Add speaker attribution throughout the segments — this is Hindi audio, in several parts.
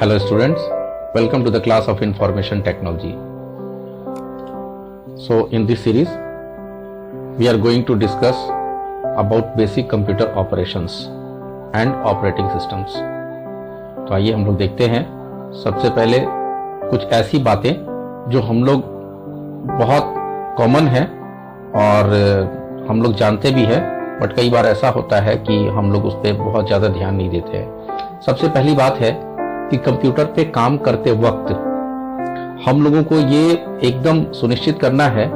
Speaker 1: Hello students, welcome to the class of Information Technology. So in this series, we are going to discuss about basic computer operations and operating systems. तो आइए हम लोग देखते हैं। सबसे पहले कुछ ऐसी बातें जो हम लोग बहुत कॉमन है और हम लोग जानते भी हैं, बट कई बार ऐसा होता है कि हम लोग उस पर बहुत ज़्यादा ध्यान नहीं देते हैं। सबसे पहली बात है कि कंप्यूटर पे काम करते वक्त हम लोगों को ये एकदम सुनिश्चित करना है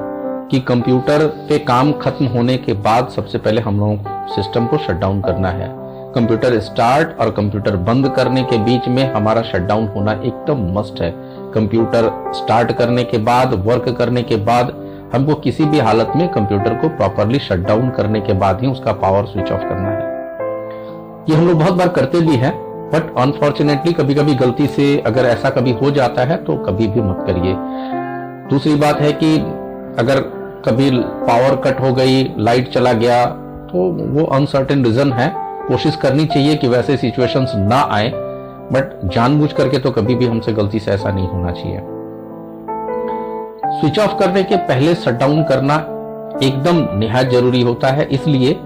Speaker 1: कि कंप्यूटर पे काम खत्म होने के बाद सबसे पहले हम लोगों को सिस्टम को शट डाउन करना है। कंप्यूटर स्टार्ट और कंप्यूटर बंद करने के बीच में हमारा शट डाउन होना एकदम मस्ट है। कंप्यूटर स्टार्ट करने के बाद, वर्क करने के बाद हमको किसी भी हालत में कंप्यूटर को प्रॉपरली शट डाउन करने के बाद ही उसका पावर स्विच ऑफ करना है। ये हम लोग बहुत बार करते भी हैं, बट अनफॉर्चुनेटली कभी कभी गलती से अगर ऐसा कभी हो जाता है तो कभी भी मत करिए। दूसरी बात है कि अगर कभी पावर कट हो गई, लाइट चला गया, तो वो अनसर्टेन रीजन है। कोशिश करनी चाहिए कि वैसे सिचुएशंस ना आए, बट जानबूझ करके तो कभी भी हमसे गलती से ऐसा नहीं होना चाहिए। स्विच ऑफ करने के पहले शट डाउन करना एकदम निहायत जरूरी होता है, इसलिए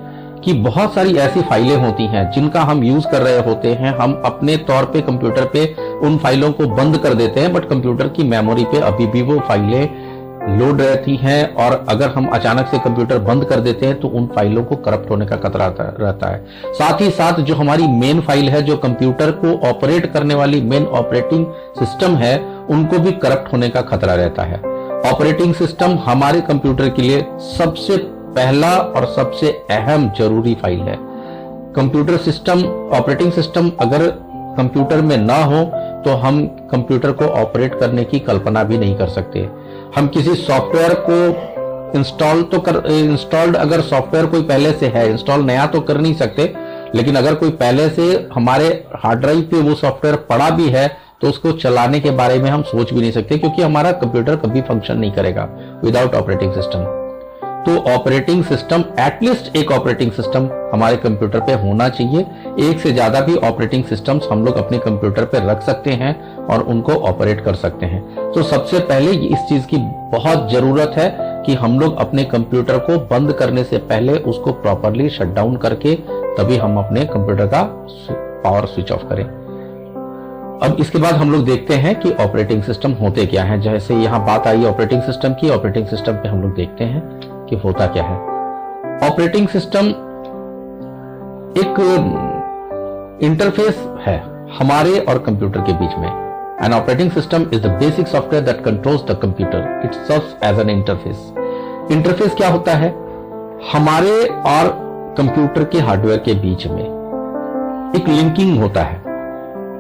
Speaker 1: कि बहुत सारी ऐसी फाइलें होती हैं जिनका हम यूज कर रहे होते हैं। हम अपने तौर पे कंप्यूटर पे उन फाइलों को बंद कर देते हैं, बट कंप्यूटर की मेमोरी पे अभी भी वो फाइलें लोड रहती हैं, और अगर हम अचानक से कंप्यूटर बंद कर देते हैं तो उन फाइलों को करप्ट होने का खतरा रहता है। साथ ही साथ जो हमारी मेन फाइल है, जो कंप्यूटर को ऑपरेट करने वाली मेन ऑपरेटिंग सिस्टम है, उनको भी करप्ट होने का खतरा रहता है। ऑपरेटिंग सिस्टम हमारे कंप्यूटर के लिए सबसे पहला और सबसे अहम जरूरी फाइल है। कंप्यूटर सिस्टम, ऑपरेटिंग सिस्टम अगर कंप्यूटर में ना हो तो हम कंप्यूटर को ऑपरेट करने की कल्पना भी नहीं कर सकते। हम किसी सॉफ्टवेयर को इंस्टॉल्ड अगर सॉफ्टवेयर कोई पहले से है, इंस्टॉल नया तो कर नहीं सकते, लेकिन अगर कोई पहले से हमारे हार्ड ड्राइव पे वो सॉफ्टवेयर पड़ा भी है तो उसको चलाने के बारे में हम सोच भी नहीं सकते, क्योंकि हमारा कंप्यूटर कभी फंक्शन नहीं करेगा विदाउट ऑपरेटिंग सिस्टम। तो ऑपरेटिंग सिस्टम, एटलीस्ट एक ऑपरेटिंग सिस्टम हमारे कंप्यूटर पे होना चाहिए। एक से ज्यादा भी ऑपरेटिंग सिस्टम्स हम लोग अपने कंप्यूटर पे रख सकते हैं और उनको ऑपरेट कर सकते हैं। तो सबसे पहले इस चीज की बहुत जरूरत है कि हम लोग अपने कंप्यूटर को बंद करने से पहले उसको प्रॉपरली शट डाउन करके तभी हम अपने कंप्यूटर का पावर स्विच ऑफ करें। अब इसके बाद हम लोग देखते हैं कि ऑपरेटिंग सिस्टम होते क्या हैं। जैसे यहाँ बात आई ऑपरेटिंग सिस्टम की, ऑपरेटिंग सिस्टम पे हम लोग देखते हैं कि होता क्या है। ऑपरेटिंग सिस्टम एक इंटरफेस है हमारे और कंप्यूटर के बीच में। An operating system is the basic software that controls the computer. It serves as an interface. Interface क्या होता है? हमारे और कंप्यूटर के हार्डवेयर के बीच में एक लिंकिंग होता है।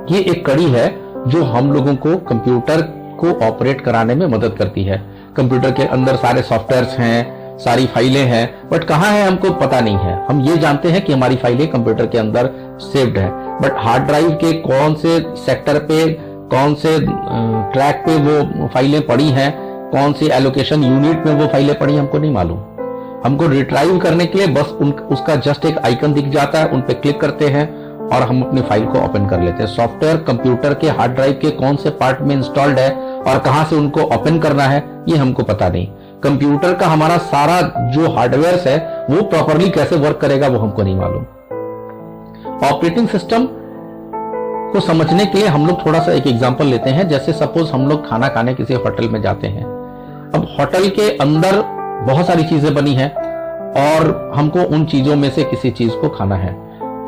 Speaker 1: ये एक कड़ी है जो हम लोगों को कंप्यूटर को ऑपरेट कराने में मदद करती है। कंप्यूटर के अंदर सारे सॉफ्टवेयर्स हैं, सारी फाइलें हैं, बट कहाँ है हमको पता नहीं है। हम ये जानते हैं कि हमारी फाइलें कंप्यूटर के अंदर सेव्ड है, बट हार्ड ड्राइव के कौन से सेक्टर पे, कौन से ट्रैक पे वो फाइलें पड़ी हैं, कौन सी एलोकेशन यूनिट में वो फाइलें पड़ी, हमको नहीं मालूम। हमको रिट्राइव करने के लिए बस उसका जस्ट एक आइकन दिख जाता है, उन पे क्लिक करते हैं और हम अपनी फाइल को ओपन कर लेते हैं। सॉफ्टवेयर कंप्यूटर के हार्ड ड्राइव के कौन से पार्ट में इंस्टॉल्ड है और कहां से उनको ओपन करना है, ये हमको पता नहीं। कंप्यूटर का हमारा सारा जो हार्डवेयर है वो प्रॉपरली कैसे वर्क करेगा वो हमको नहीं मालूम। ऑपरेटिंग सिस्टम को समझने के लिए हम लोग थोड़ा सा एक एग्जांपल लेते हैं। जैसे सपोज हम लोग खाना खाने किसी होटल में जाते हैं। अब होटल के अंदर बहुत सारी चीजें बनी हैं और हमको उन चीजों में से किसी चीज को खाना है,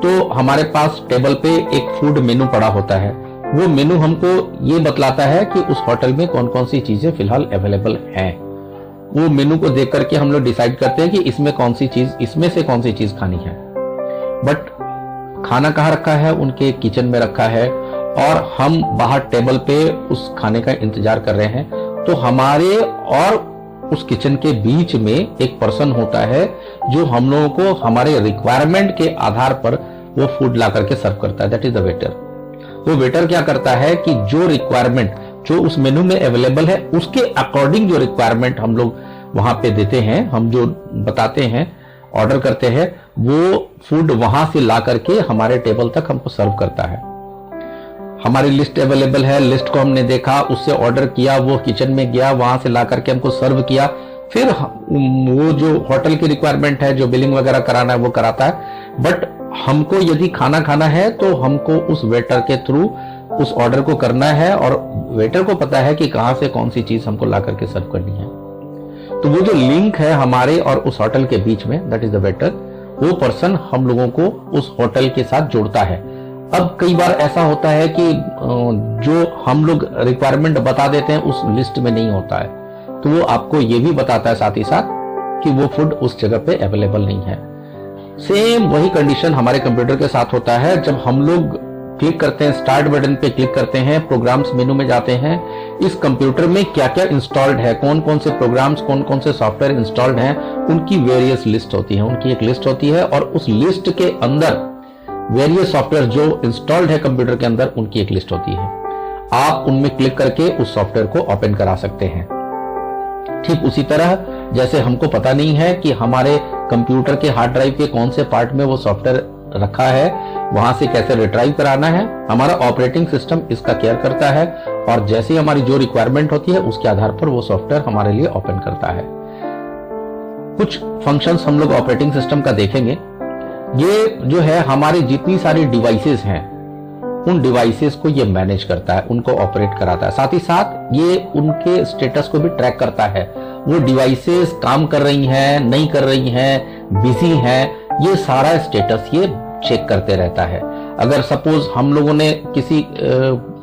Speaker 1: तो हमारे पास टेबल पे एक फूड मेनू पड़ा होता है। वो मेनू हमको ये बतलाता है कि उस होटल में कौन कौन सी चीजें फिलहाल अवेलेबल हैं। वो मेनू को देख करके हम लोग डिसाइड करते हैं कि इसमें कौन सी चीज, इसमें से कौन सी चीज खानी है। बट खाना कहाँ रखा है? उनके किचन में रखा है और हम बाहर टेबल पे उस खाने का इंतजार कर रहे हैं। तो हमारे और उस किचन के बीच में एक पर्सन होता है जो हम लोगों को हमारे रिक्वायरमेंट के आधार पर वो फूड ला करके सर्व करता है। That is the waiter. वो वेटर क्या करता है कि जो रिक्वायरमेंट जो उस मेनू में अवेलेबल है उसके अकॉर्डिंग जो रिक्वायरमेंट हम लोग वहां पे देते हैं, हम जो बताते हैं, ऑर्डर करते हैं, वो फूड वहां से ला करके हमारे टेबल तक हमको सर्व करता है। हमारी लिस्ट अवेलेबल है, लिस्ट को हमने देखा, उससे ऑर्डर किया, वो किचन में गया, वहां से ला करके हमको सर्व किया, फिर वो जो होटल की रिक्वायरमेंट है, जो बिलिंग वगैरह कराना है वो कराता है। बट हमको यदि खाना खाना है तो हमको उस वेटर के थ्रू उस ऑर्डर को करना है, और वेटर को पता है कि कहां से कौन सी चीज हमको ला करके सर्व करनी है। तो वो जो लिंक है हमारे और उस होटल के बीच में, दैट इज द वेटर, वो पर्सन हम लोगों को उस होटल के साथ जोड़ता है। अब कई बार ऐसा होता है कि जो हम लोग रिक्वायरमेंट बता देते हैं उस लिस्ट में नहीं होता है, तो वो आपको ये भी बताता है साथ ही साथ कि वो फूड उस जगह पे अवेलेबल नहीं है। सेम वही कंडीशन हमारे कंप्यूटर के साथ होता है। जब हम लोग क्लिक करते हैं, स्टार्ट बटन पे क्लिक करते हैं, प्रोग्राम्स मेनू में जाते हैं, इस कंप्यूटर में क्या क्या इंस्टॉल्ड है, कौन कौन से प्रोग्राम्स, कौन कौन से सॉफ्टवेयर इंस्टॉल्ड हैं, उनकी वेरियस लिस्ट होती है, उनकी एक लिस्ट होती है, और उस लिस्ट के अंदर वेरियस सॉफ्टवेयर जो इंस्टॉल्ड है कंप्यूटर के अंदर, उनकी एक लिस्ट होती है। आप उनमें क्लिक करके उस सॉफ्टवेयर को ओपन करा सकते हैं। ठीक उसी तरह जैसे हमको पता नहीं है कि हमारे कंप्यूटर के हार्ड ड्राइव के कौन से पार्ट में वो सॉफ्टवेयर रखा है, वहां से कैसे रिट्राइव कराना है, हमारा ऑपरेटिंग सिस्टम इसका केयर करता है, और जैसे ही हमारी जो रिक्वायरमेंट होती है उसके आधार पर वो सॉफ्टवेयर हमारे लिए ओपन करता है। कुछ फंक्शंस हम लोग ऑपरेटिंग सिस्टम का देखेंगे। ये जो है हमारी जितनी सारी डिवाइसेस हैं, उन डिवाइसेस को ये मैनेज करता है, उनको ऑपरेट कराता है, साथ ही साथ ये उनके स्टेटस को भी ट्रैक करता है। वो डिवाइसेस काम कर रही हैं, नहीं कर रही हैं, बिजी हैं, ये सारा स्टेटस ये चेक करते रहता है। अगर सपोज हम लोगों ने किसी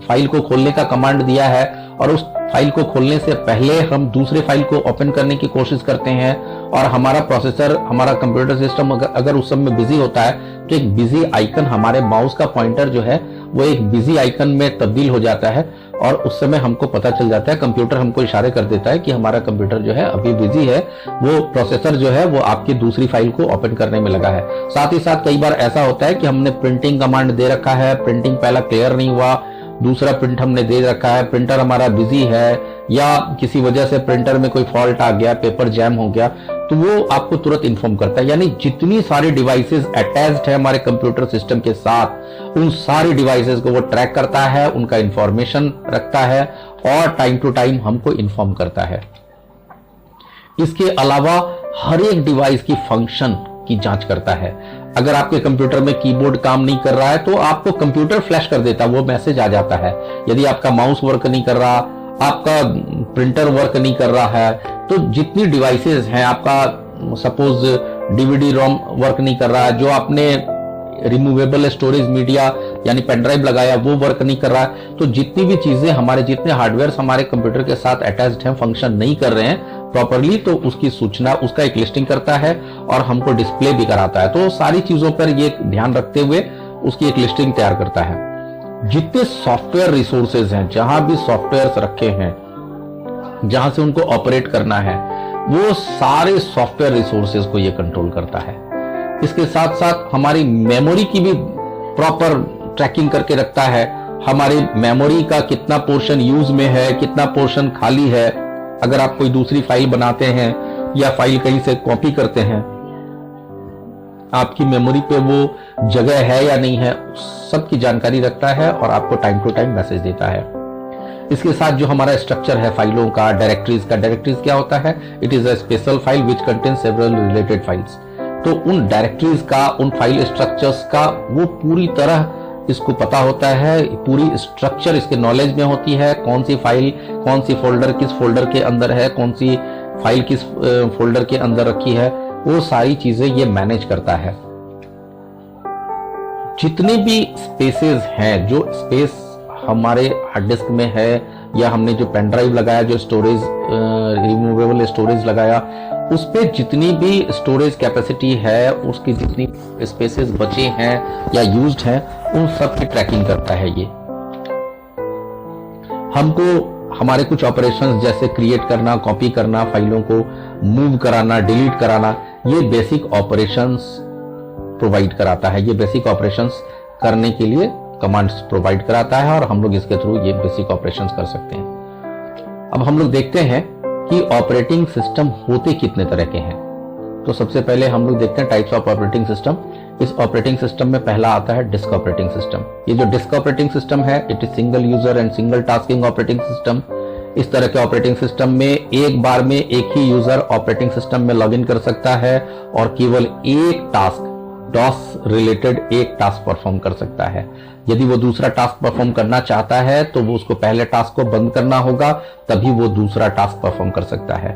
Speaker 1: फाइल को खोलने का कमांड दिया है और उस फाइल को खोलने से पहले हम दूसरे फाइल को ओपन करने की कोशिश करते हैं, और हमारा प्रोसेसर, हमारा कंप्यूटर सिस्टम अगर उस समय बिजी होता है, तो एक बिजी आइकन, हमारे माउस का पॉइंटर जो है वो एक बिजी आइकन में तब्दील हो जाता है, और उस समय हमको पता चल जाता है, कंप्यूटर हमको इशारे कर देता है कि हमारा कंप्यूटर जो है अभी बिजी है, वो प्रोसेसर जो है वो आपकी दूसरी फाइल को ओपन करने में लगा है। साथ ही साथ कई बार ऐसा होता है कि हमने प्रिंटिंग कमांड दे रखा है, प्रिंटिंग पहला क्लियर नहीं हुआ, दूसरा प्रिंट हमने दे रखा है, प्रिंटर हमारा बिजी है, या किसी वजह से प्रिंटर में कोई फॉल्ट आ गया, पेपर जैम हो गया, तो वो आपको तुरंत इन्फॉर्म करता है। यानी जितनी सारी डिवाइसेस अटैच्ड है हमारे कंप्यूटर सिस्टम के साथ, उन सारी डिवाइसेस को वो ट्रैक करता है, उनका इंफॉर्मेशन रखता है, और टाइम टू टाइम हमको इन्फॉर्म करता है। इसके अलावा हर एक डिवाइस की फंक्शन की जांच करता है। अगर आपके कंप्यूटर में कीबोर्ड काम नहीं कर रहा है तो आपको कंप्यूटर फ्लैश कर देता है, वो मैसेज आ जाता है। यदि आपका माउस वर्क नहीं कर रहा, आपका प्रिंटर वर्क नहीं कर रहा है, तो जितनी डिवाइसेस हैं, आपका सपोज डीवीडी रोम वर्क नहीं कर रहा है, जो आपने रिमूवेबल स्टोरेज मीडिया यानी पेन ड्राइव लगाया वो वर्क नहीं कर रहा है, तो जितनी भी चीजें हमारे, जितने हार्डवेयर हमारे कंप्यूटर के साथ अटैच्ड हैं, फंक्शन नहीं कर रहे हैं प्रॉपरली, तो उसकी सूचना, उसका एक लिस्टिंग करता है और हमको डिस्प्ले भी कराता है। तो सारी चीजों पर ये ध्यान रखते हुए उसकी एक लिस्टिंग तैयार करता है। जितने सॉफ्टवेयर रिसोर्सेज हैं, जहां भी सॉफ्टवेयर रखे हैं, जहां से उनको ऑपरेट करना है, वो सारे सॉफ्टवेयर रिसोर्सेज को ये कंट्रोल करता है। इसके साथ साथ हमारी मेमोरी की भी प्रॉपर ट्रैकिंग करके रखता है। हमारी मेमोरी का कितना पोर्शन यूज में है, कितना पोर्शन खाली है। अगर आप कोई दूसरी फाइल बनाते हैं या फाइल कहीं से कॉपी करते हैं, आपकी मेमोरी पे वो जगह है या नहीं है, सबकी जानकारी रखता है और आपको टाइम टू टाइम मैसेज देता है। इसके साथ जो हमारा स्ट्रक्चर है फाइलों का, डायरेक्टरीज का, डायरेक्टरीज क्या होता है? It is a special file which contain several related files. तो उन डायरेक्टरीज का, उन फाइल स्ट्रक्चर्स का वो पूरी तरह इसको पता होता है, पूरी स्ट्रक्चर इसके नॉलेज में होती है, कौन सी फाइल, कौन सी फोल्डर किस फोल्डर के अंदर है, कौन सी फाइल किस फोल्डर के अंदर रखी है, वो सारी चीजें ये मैनेज करता है। जितने भी स्पेसेस हैं, जो स्पेस हमारे हार्ड डिस्क में है या हमने जो पेन ड्राइव लगाया, जो स्टोरेज रिमूवेबल स्टोरेज लगाया, उस पे जितनी भी स्टोरेज कैपेसिटी है, उसकी जितनी स्पेसेस बचे हैं या यूज्ड हैं, उन सब की ट्रैकिंग करता है ये। हमको हमारे कुछ ऑपरेशंस जैसे क्रिएट करना, कॉपी करना, फाइलों को मूव कराना, डिलीट कराना, ये बेसिक ऑपरेशंस प्रोवाइड कराता है। ये बेसिक ऑपरेशंस करने के लिए कमांड्स प्रोवाइड कराता है और हम लोग इसके थ्रू ये बेसिक ऑपरेशंस कर सकते हैं। अब हम लोग देखते हैं कि ऑपरेटिंग सिस्टम होते कितने तरह के हैं। तो सबसे पहले हम लोग देखते हैं टाइप्स ऑफ ऑपरेटिंग सिस्टम इस ऑपरेटिंग सिस्टम में पहला आता है डिस्क ऑपरेटिंग सिस्टम। ये जो डिस्क ऑपरेटिंग सिस्टम है, it is single user and single tasking operating system. इस तरह के ऑपरेटिंग सिस्टम में एक बार में एक ही यूजर ऑपरेटिंग सिस्टम में लॉगिन कर सकता है और केवल एक टास्क, डॉस रिलेटेड एक टास्क परफॉर्म कर सकता है। यदि वो दूसरा टास्क परफॉर्म करना चाहता है तो वो उसको पहले टास्क को बंद करना होगा, तभी वो दूसरा टास्क परफॉर्म कर सकता है।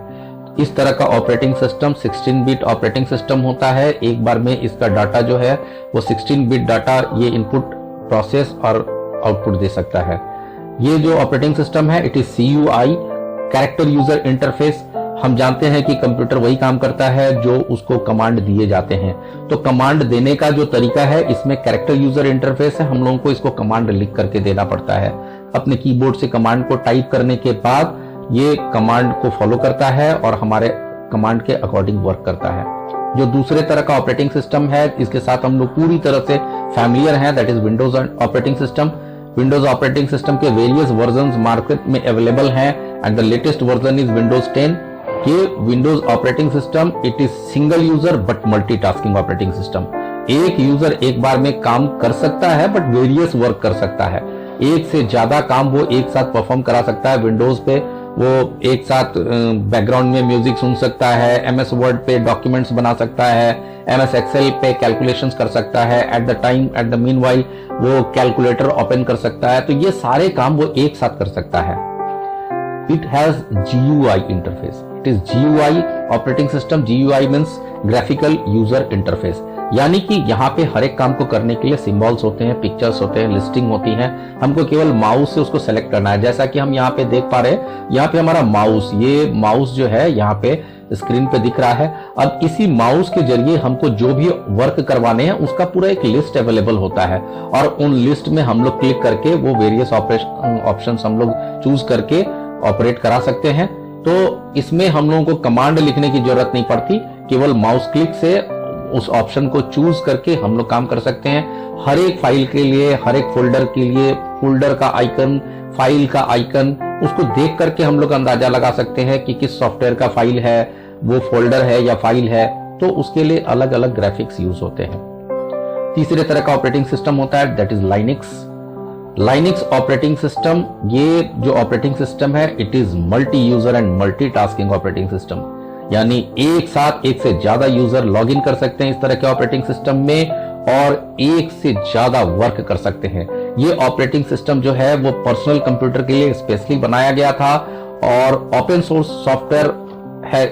Speaker 1: इस तरह का operating system 16 bit operating system होता है। एक बार में इसका डाटा जो है वो 16 बिट डाटा ये इनपुट, प्रोसेस और आउटपुट दे सकता है। ये जो ऑपरेटिंग सिस्टम है, it is CUI, character user interface. हम जानते हैं कि कंप्यूटर वही काम करता है जो उसको कमांड दिए जाते हैं, तो कमांड देने का जो तरीका है इसमें कैरेक्टर यूजर इंटरफेस है। हम लोगों को इसको कमांड लिख करके देना पड़ता है। अपने कीबोर्ड से कमांड को टाइप करने के बाद ये कमांड को फॉलो करता है और हमारे कमांड के अकॉर्डिंग वर्क करता है। जो दूसरे तरह का ऑपरेटिंग सिस्टम है, इसके साथ हम लोग पूरी तरह से फैमिलियर हैं, that is Windows operating system. Windows operating system के वेरियस वर्जन्स मार्केट में अवेलेबल हैं and the latest version is Windows 10। ये Windows operating system, it is single user but multitasking operating system. एक यूजर एक बार में काम कर सकता है बट वेरियस वर्क कर सकता है। एक से ज्यादा काम वो एक साथ परफॉर्म करा सकता है। विंडोज पे वो एक साथ बैकग्राउंड में म्यूजिक सुन सकता है, MS वर्ड पे डॉक्यूमेंट्स बना सकता है, MS एक्सेल पे कैलकुलेशंस कर सकता है, एट द मीनवाइल वो कैलकुलेटर ओपन कर सकता है। तो ये सारे काम वो एक साथ कर सकता है। It has GUI interface. It is GUI operating system. GUI means graphical user interface. यानी कि यहाँ पे हर एक काम को करने के लिए सिंबल्स होते हैं, पिक्चर्स होते हैं, लिस्टिंग होती है। हमको केवल माउस से उसको सेलेक्ट करना है। जैसा कि हम यहाँ पे देख पा रहे हैं, यहाँ पे हमारा माउस, ये माउस जो है यहाँ पे स्क्रीन पे दिख रहा है। अब इसी माउस के जरिए हमको जो भी वर्क करवाने हैं उसका पूरा एक लिस्ट अवेलेबल होता है और उन लिस्ट में हम लोग क्लिक करके वो वेरियस ऑप्शन हम लोग चूज करके ऑपरेट करा सकते हैं। तो इसमें हम लोगों को कमांड लिखने की जरूरत नहीं पड़ती, केवल माउस क्लिक से उस ऑप्शन को चूज करके हम लोग काम कर सकते हैं। हर एक फाइल के लिए, हर एक फोल्डर के लिए फोल्डर का आइकन, फाइल का आइकन, उसको देख करके हम लोग अंदाजा लगा सकते हैं कि किस सॉफ्टवेयर का फाइल है, वो फोल्डर है या फाइल है। तो उसके लिए अलग अलग ग्राफिक्स यूज होते हैं। तीसरे तरह का ऑपरेटिंग सिस्टम होता है, that is Linux operating system. ये जो ऑपरेटिंग सिस्टम है, it is multi user and multitasking operating system. यानी एक साथ एक से ज्यादा यूजर लॉगिन कर सकते हैं इस तरह के ऑपरेटिंग सिस्टम में और एक से ज्यादा वर्क कर सकते हैं। ये ऑपरेटिंग सिस्टम जो है वो पर्सनल कंप्यूटर के लिए स्पेशली बनाया गया था और ओपन सोर्स सॉफ्टवेयर है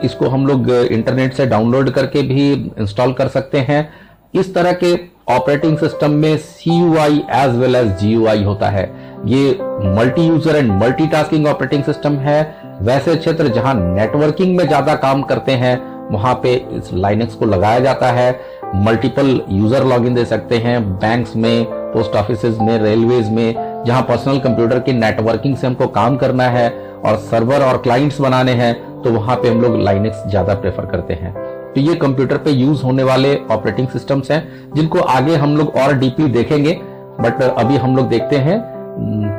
Speaker 1: इसको हम लोग इंटरनेट से डाउनलोड करके भी इंस्टॉल कर सकते हैं। इस तरह के ऑपरेटिंग सिस्टम में CUI as well as GUI होता है। ये multi user and multitasking operating system है। वैसे क्षेत्र जहां नेटवर्किंग में ज्यादा काम करते हैं वहां पे इस लाइनक्स को लगाया जाता है। मल्टीपल यूजर लॉगिन दे सकते हैं बैंक्स में, पोस्ट ऑफिसेज में, रेलवेज में, जहां पर्सनल कंप्यूटर की नेटवर्किंग से हमको काम करना है और सर्वर और क्लाइंट्स बनाने हैं, तो वहां पे हम लोग लाइनक्स ज्यादा प्रेफर करते हैं। तो ये कंप्यूटर पे यूज होने वाले ऑपरेटिंग सिस्टम्स हैं जिनको आगे हम लोग और डीपली देखेंगे, बट अभी हम लोग देखते हैं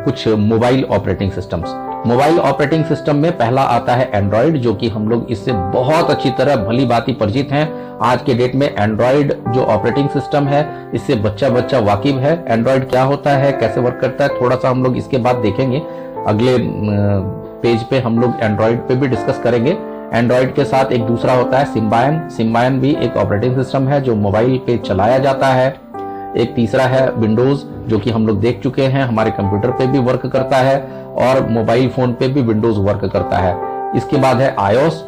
Speaker 1: कुछ mobile operating systems. Mobile operating system में पहला आता है एंड्रॉइड, जो कि हम लोग इससे बहुत अच्छी तरह भली भांति परिचित हैं। आज के डेट में एंड्रॉइड जो ऑपरेटिंग सिस्टम है इससे बच्चा वाकिफ है। एंड्रॉइड क्या होता है, कैसे वर्क करता है, थोड़ा सा हम लोग इसके बाद देखेंगे। अगले पेज पे हम लोग एंड्रॉइड पे भी डिस्कस करेंगे। एंड्रॉइड के साथ एक दूसरा होता है सिम्बायन भी एक ऑपरेटिंग सिस्टम है जो मोबाइल पे चलाया जाता है। एक तीसरा है विंडोज, जो कि हम लोग देख चुके हैं, हमारे कंप्यूटर पे भी वर्क करता है और मोबाइल फोन पे भी विंडोज वर्क करता है। इसके बाद है iOS